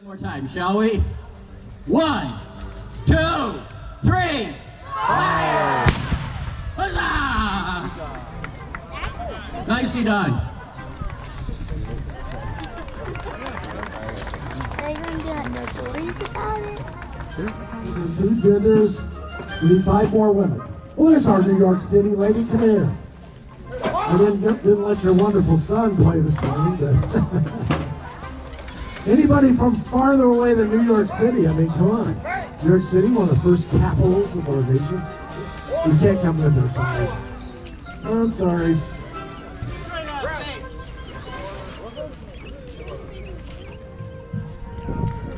More time, shall we? 1, 2, 3, fire! Huzzah! Nicely done. Are you going to do like stories about it? Two genders, we need 5 more women. Well, there's our New York City lady. Come here. I didn't let your wonderful son play this morning, but anybody from farther away than New York City? I mean, come on. New York City, one of the first capitals of our nation. You can't come with her, sorry. I'm sorry.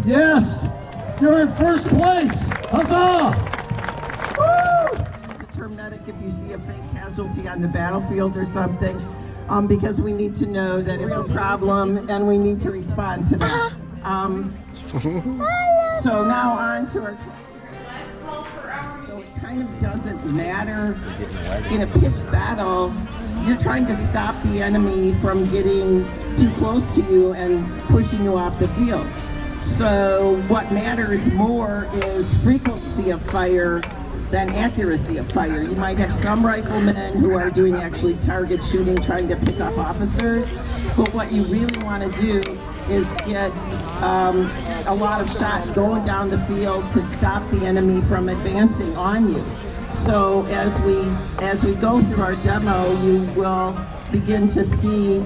Yes, you're in first place. Huzzah! Use the term medic if you see a fake casualty on the battlefield or something, because we need to know that it's a problem and we need to respond to that. So now on to our. So it kind of doesn't matter in a pitched battle. You're trying to stop the enemy from getting too close to you and pushing you off the field. So what matters more is frequency of fire than accuracy of fire. You might have some riflemen who are doing actually target shooting, trying to pick up officers, but what you really want to do is get a lot of shots going down the field to stop the enemy from advancing on you. So as we go through our demo, you will begin to see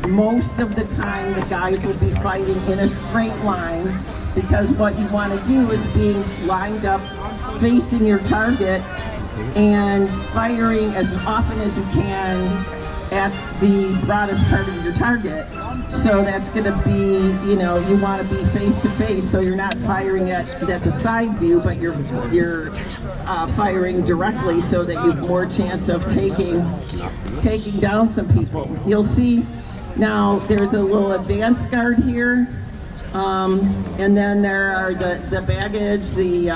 most of the time the guys will be fighting in a straight line, because what you want to do is being lined up facing your target and firing as often as you can at the broadest part of your target. So that's going to be, you know, you want to be face to face, so you're not firing at the side view, but you're firing directly so that you have more chance of taking down some people. You'll see now there's a little advance guard here, and then there are the baggage, the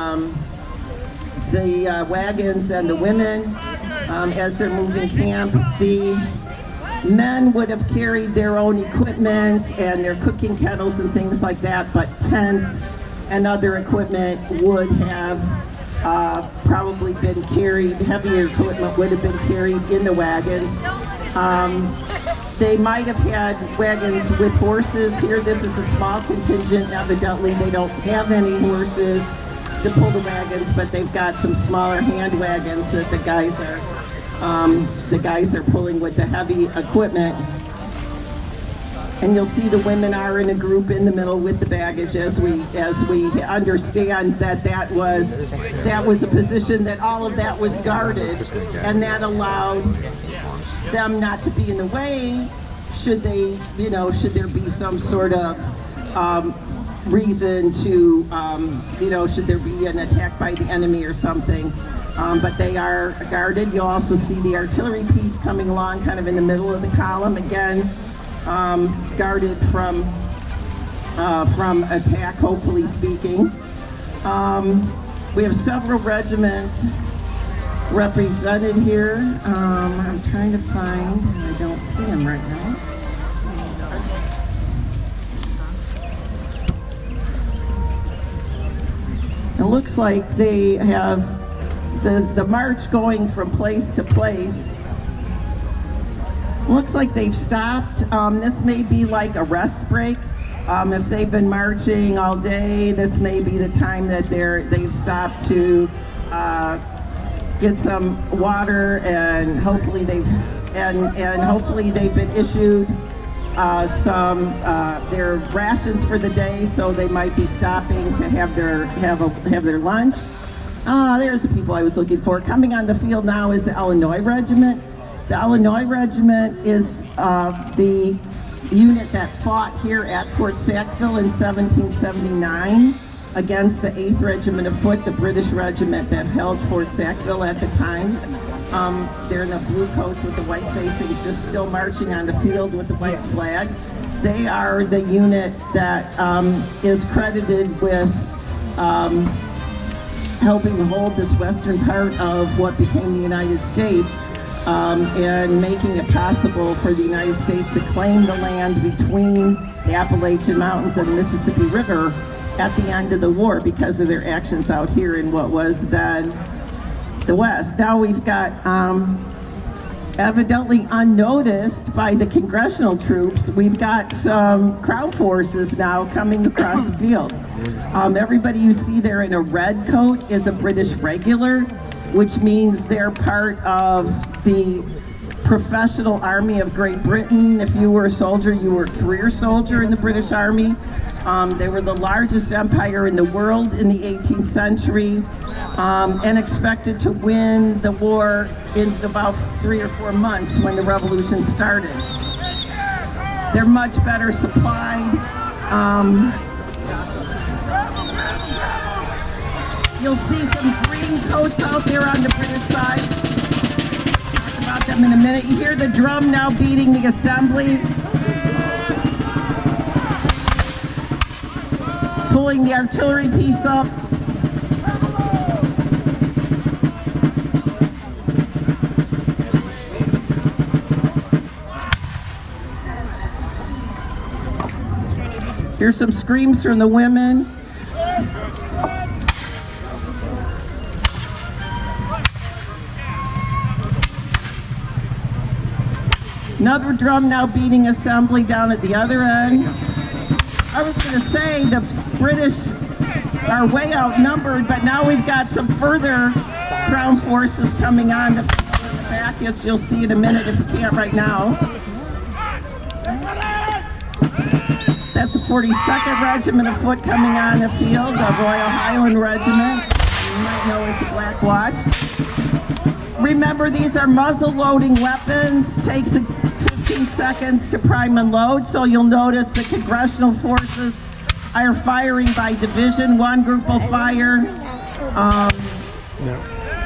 wagons and the women as they're moving camp. The men would have carried their own equipment and their cooking kettles and things like that, but tents and other equipment would have probably been carried, heavier equipment would have been carried in the wagons. They might have had wagons with horses. Here, this is a small contingent. Evidently, they don't have any horses to pull the wagons, but they've got some smaller hand wagons that the guys are pulling with the heavy equipment. And you'll see the women are in a group in the middle with the baggage, as we understand that was a position that all of that was guarded, and that allowed them not to be in the way should there be some sort of reason to, should there be an attack by the enemy or something. But they are guarded. You'll also see the artillery piece coming along kind of in the middle of the column, again, guarded from attack, hopefully speaking. We have several regiments represented here. I'm trying to find, I don't see them right now. It looks like they have the march going from place to place. Looks like they've stopped. This may be like a rest break. If they've been marching all day, this may be the time that they've stopped to get some water, and hopefully they've been issued their rations for the day, so they might be stopping to have their lunch. There's the people I was looking for. Coming on the field now is the Illinois Regiment. The Illinois Regiment is the unit that fought here at Fort Sackville in 1779 against the 8th Regiment of Foot, the British regiment that held Fort Sackville at the time. They're in the blue coats with the white facings, just still marching on the field with the white flag. They are the unit that is credited with helping hold this western part of what became the United States, and making it possible for the United States to claim the land between the Appalachian Mountains and the Mississippi River at the end of the war because of their actions out here in what was then the West. Now we've got, evidently unnoticed by the congressional troops, we've got some Crown forces now coming across the field. Everybody you see there in a red coat is a British regular, which means they're part of the professional army of Great Britain. If you were a soldier, you were a career soldier in the British Army. They were the largest empire in the world in the 18th century, and expected to win the war in about 3 or 4 months when the revolution started. They're much better supplied. You'll see some green coats out there on the British side. Talk about them in a minute. You hear the drum now beating the assembly. Pulling the artillery piece up. Here's some screams from the women. Another drum now beating assembly down at the other end. I was going to say the British are way outnumbered, but now we've got some further Crown forces coming on the field in the back. You'll see in a minute if you can't right now. That's the 42nd Regiment of Foot coming on the field, the Royal Highland Regiment, you might know as the Black Watch. Remember, these are muzzle-loading weapons. Takes 15 seconds to prime and load, so you'll notice the congressional forces are firing by division. One group will fire,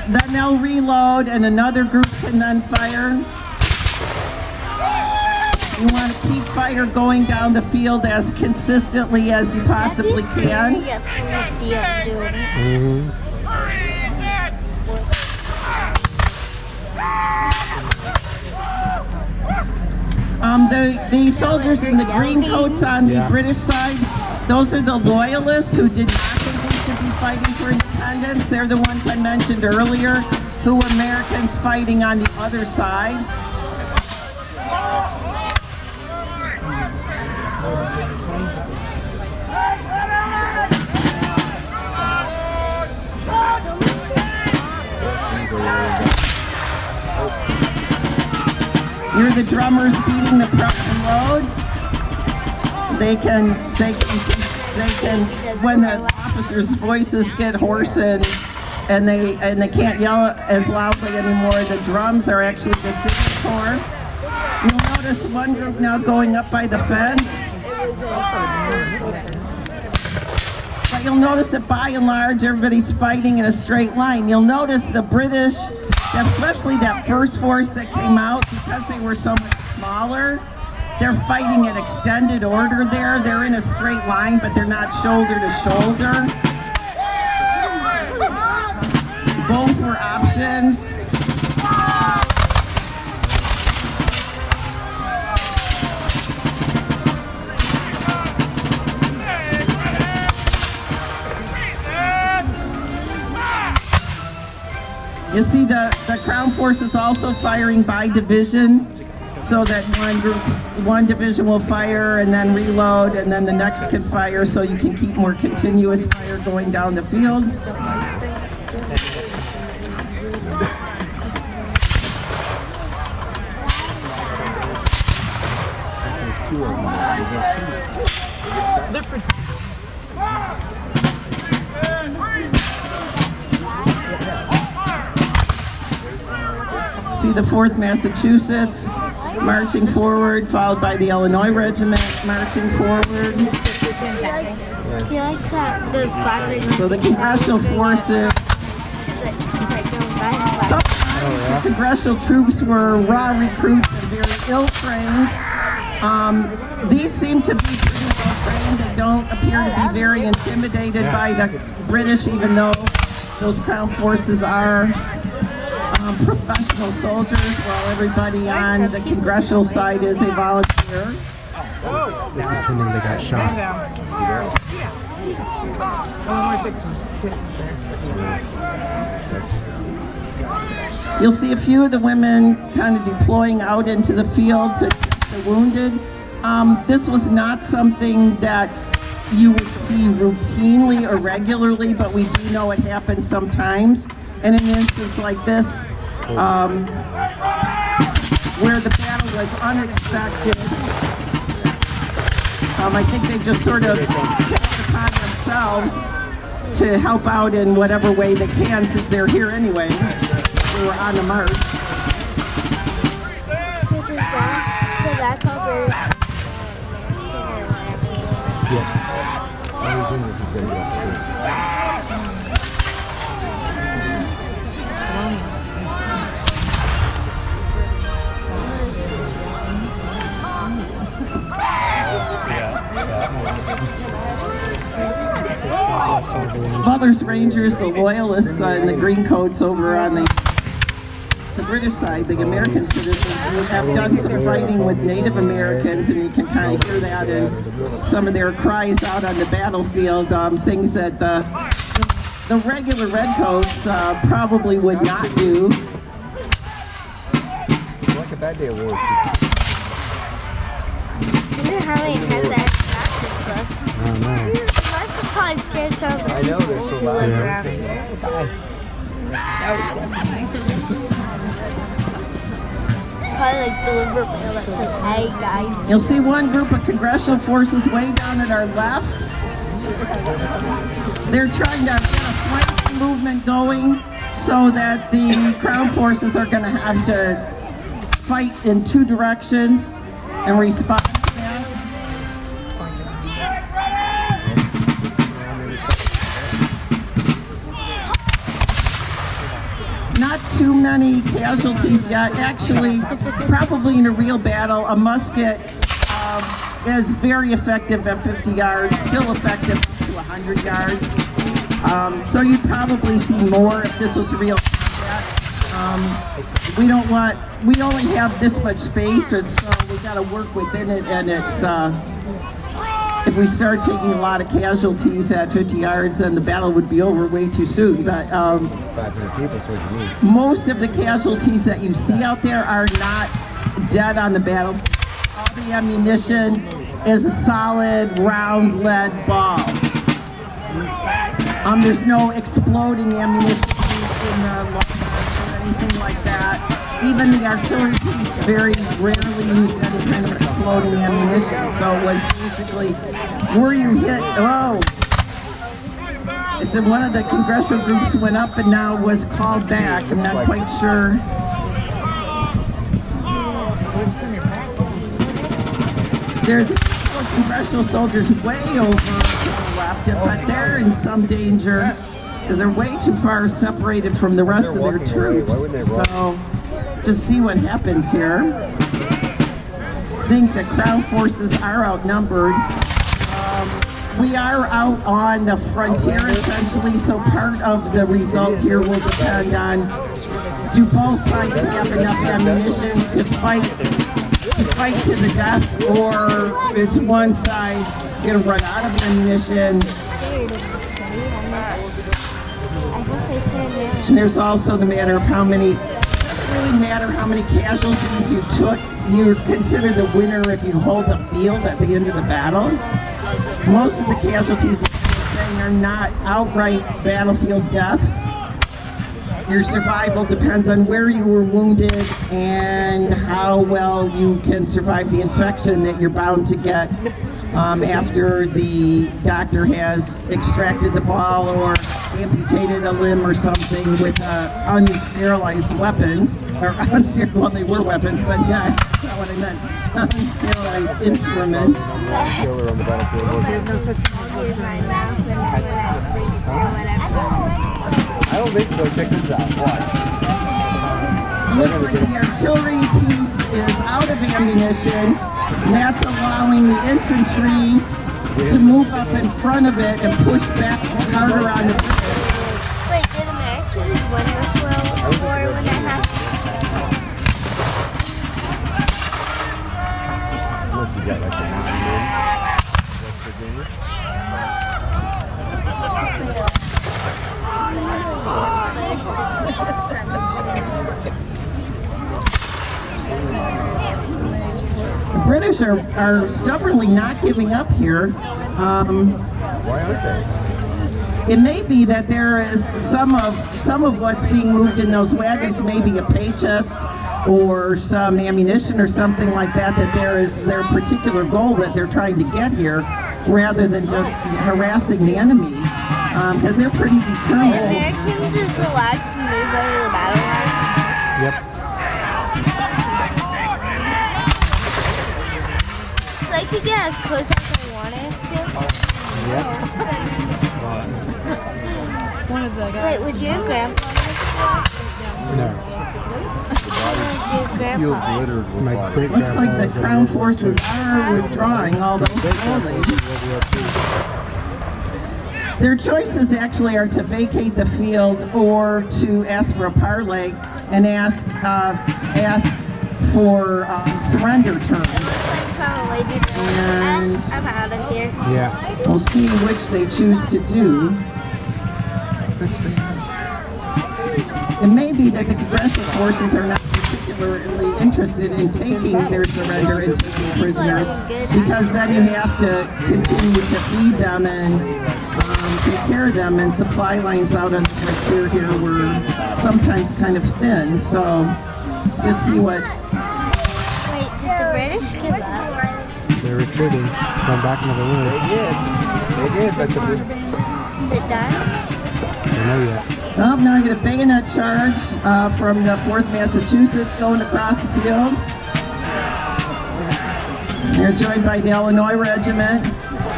then they'll reload, and another group can then fire. You want to keep fire going down the field as consistently as you possibly can. The soldiers in the green coats on the British side, those are the loyalists who did not think we should be fighting for independence. They're the ones I mentioned earlier, who were Americans fighting on the other side. You're the drummers beating the press and load. They can, when the officers' voices get hoarse and they can't yell as loudly anymore, the drums are actually the signal corps. You'll notice one group now going up by the fence. But you'll notice that by and large, everybody's fighting in a straight line. You'll notice the British, especially that first force that came out, because they were so much smaller, they're fighting in extended order there. They're in a straight line, but they're not shoulder to shoulder. Both were options. You see the Crown forces also firing by division, so that one division will fire and then reload, and then the next can fire, so you can keep more continuous fire going down the field. See the 4th Massachusetts marching forward, followed by the Illinois Regiment marching forward. So the congressional forces, sometimes the congressional troops were raw recruits and very ill-trained. These seem to be pretty well-trained. They don't appear to be very intimidated by the British, even though those Crown forces are professional soldiers, while everybody on the congressional side is a volunteer. Pretending they got shot. You'll see a few of the women kind of deploying out into the field to the wounded. This was not something that you would see routinely or regularly, but we do know it happens sometimes. And in an instance like this, where the battle was unexpected, I think they just sort of take it upon themselves to help out in whatever way they can, since they're here anyway. We were on the march. So that's all very. Yes. I was in with the video. Mother's Rangers, the Loyalists, and the Green Coats over on the British side, the American citizens, have done some fighting with Native Americans, and you can kind of hear that in some of their cries out on the battlefield, things that the regular Redcoats probably would not do. Like a bad day of work. I wonder how they have that practice us. I don't know. You must have probably scared some of the I know, people they're so who loud. live around here. Probably like deliver mail that says, "Hey guys." You'll see one group of congressional forces way down at our left. They're trying to get a flanking movement going so that the Crown forces are going to have to fight in two directions and respond to that. Not too many casualties yet. Actually, probably in a real battle, a musket is very effective at 50 yards, still effective to 100 yards. So you'd probably see more if this was real combat. We only have this much space, and so we got to work within it, and it's, if we start taking a lot of casualties at 50 yards, then the battle would be over way too soon. But 500 people, so what do you need? most of the casualties that you see out there are not dead on the battlefield. All the ammunition is a solid round lead ball. There's no exploding ammunition in the long or anything like that. Even the artillery piece very rarely used any kind of exploding ammunition. So it was basically, were you hit? Oh! I said one of the congressional groups went up and now was called back. I'm not quite sure. There's congressional soldiers way over to the left, but they're in some danger because they're way too far separated from the rest of their troops. So, to see what happens here. I think the Crown forces are outnumbered. We are out on the frontier essentially, so part of the result here will depend on, do both sides have enough ammunition to fight to the death, or it's one side gonna run out of ammunition. And there's also the matter of how many, it doesn't really matter how many casualties you took. You're considered the winner if you hold the field at the end of the battle. Most of the casualties, like I was saying, are not outright battlefield deaths. Your survival depends on where you were wounded and how well you can survive the infection that you're bound to get after the doctor has extracted the ball or amputated a limb or something with unsterilized weapons. Or well, they were weapons, but yeah, that's not what I meant. Unsterilized instruments. Sailor on the battlefield. I don't think so. Check this out. Watch. Looks like the artillery piece is out of ammunition, and that's allowing the infantry to move up in front of it and push back harder on the bridge. Wait, did Americans win this World War when that happened? Look, you got like the mountain West Virginia. British are stubbornly not giving up here. Why aren't they? It may be that there is some of what's being moved in those wagons, maybe a pay chest or some ammunition or something like that, that there is their particular goal that they're trying to get here, rather than just harassing the enemy, because they're pretty determined. Americans is allowed to move over the battle line. Yep. So I could get as close as I wanted to. Yep. Wait, would your grandpa No. Your grandpa? Littered with My bodies. great- Looks like the Crown forces are withdrawing, although slowly. Their choices actually are to vacate the field or to ask for a parley and ask for surrender terms. And I'm out of here. Yeah. we'll see which they choose to do. It may be that the congressional forces are not particularly interested in taking their surrender and taking prisoners, because then you have to continue to feed them and take care of them, and supply lines out on the frontier here were sometimes kind of thin. So just see what. Wait, did the British give up? They're retreating. Going back into the woods. They did, but Is it done? I don't know yet. Oh, now I get a bayonet charge from the 4th Massachusetts going across the field. They're joined by the Illinois Regiment,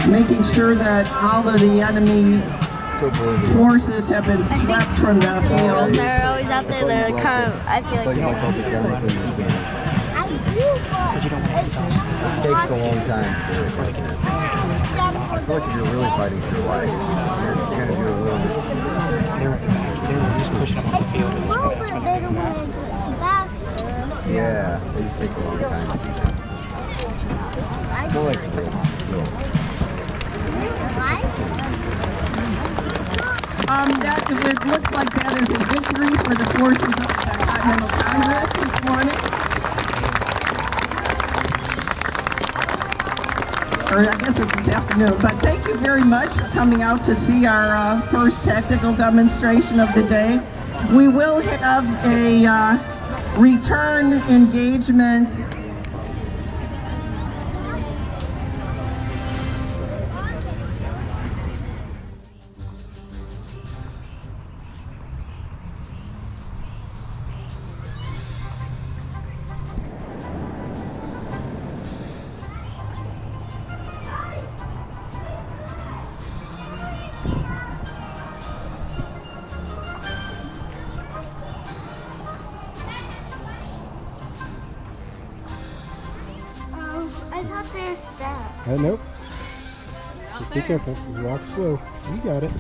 making sure that all of the enemy So bored. forces have been swept from the field. They're always out there. They're kind of, I feel Like like all the guns and the cannons. It takes a long time to do it, doesn't it? I feel like if you're really fighting for your life, you're gonna do a little bit. They're just pushing them on the field at this point. It's been Yeah, they just take a long time to do that. It's not like real. It looks like that is a victory for the forces of the Continental Congress this morning. Or I guess it's this afternoon. But thank you very much for coming out to see our first tactical demonstration of the day. We will have a return engagement. I thought they were stabbed. Nope. Just be careful. Just walk slow. You got it.